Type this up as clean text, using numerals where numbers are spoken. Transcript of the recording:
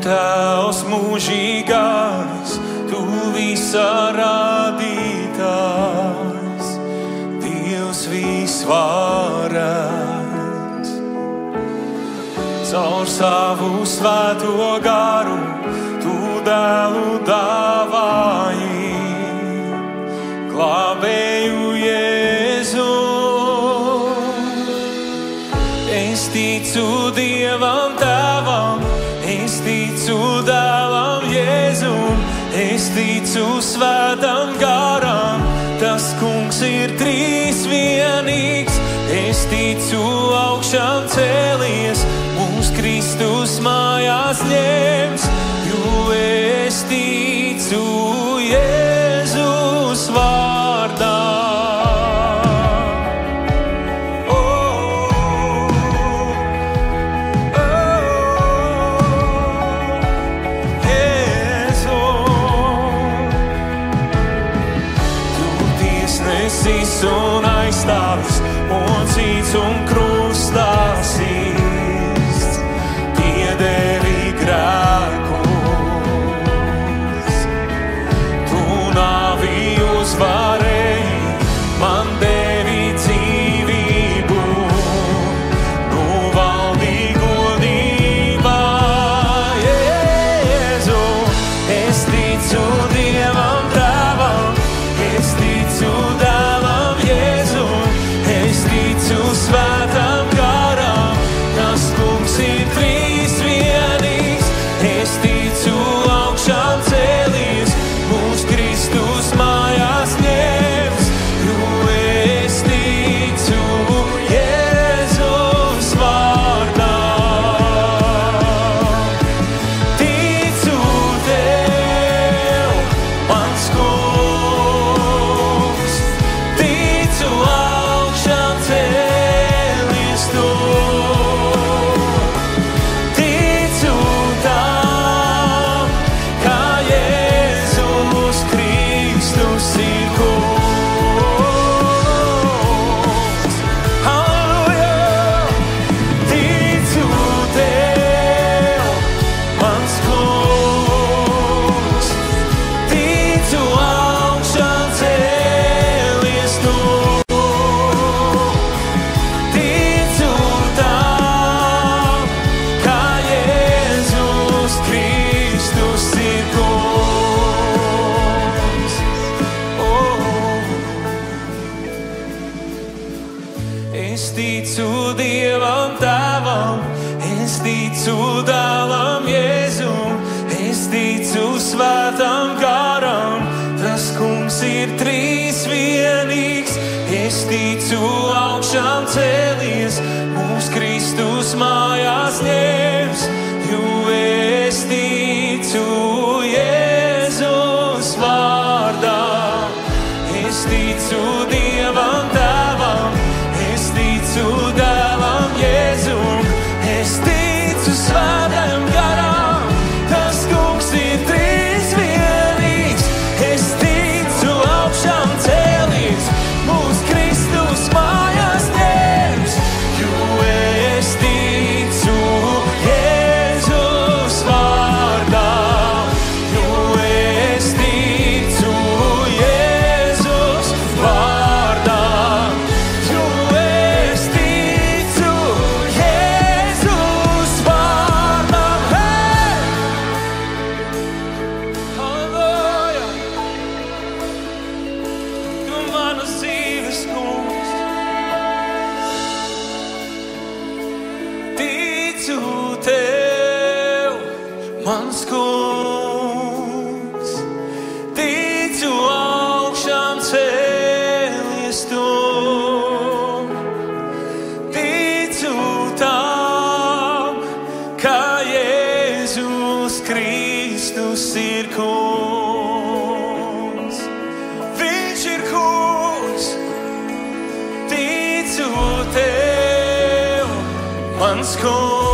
Tēvs mūžīgais, Tu visa radītājs, Dievs visvarens. Caur savu svēto garu Tu dēlu dāvāji, glābēju Jēzu. Es ticu Dievam Tēvam, es ticu dēlam Jēzum, es ticu svētam garam, tas Kungs ir trīsvienīgs. Es ticu augšām cēlies, mūs Kristus mājās ņems, jo es ticu Jēzus vārdā. Un aizstāvis, mocīts un krustā sists, piedēvi grēkus. Tu nāvi uzvarēji, man devi dzīvību, nu valdi godībā. Jēzu, es ticu Dievam Tēvam, es ticu svētam garam, tas Kungs ir trīsvienīgs. Es ticu augšām cēlies, mūs Kristus mājās ņems, jo es ticu Jēzus vārdā. Ticu Tev, mans Kungs, ticu augšām cēlies, ticu tam, ka Jēzus Kristus ir Kungs. Halleluja! Ticu Tev, mans Kungs, ticu augšām cēlies tu. Es ticu Dievam Tēvam, es ticu dēlam Jēzum, es ticu svētam garam, tas Kungs ir trīsvienīgs. Es ticu augšām cēlies, mūs Kristus mājās ņems, jo es ticu Jēzus vārdā. Es ticu Dievam Tēvam, es ticu dēlam Jēzum, es ticu svētam garam, tas Kungs ir trīsvienīgs. Es ticu augšām cēlies, mūs Kristus mājās ņems, jo es ticu Jēzus vārdā, jo es ticu Jēzus vārdā. Mans Kungs, ticu augšām cēlies tu, ticu tam, ka Jēzus Kristus ir Kungs. Viņš ir Kungs, ticu Tev, mans Kungs.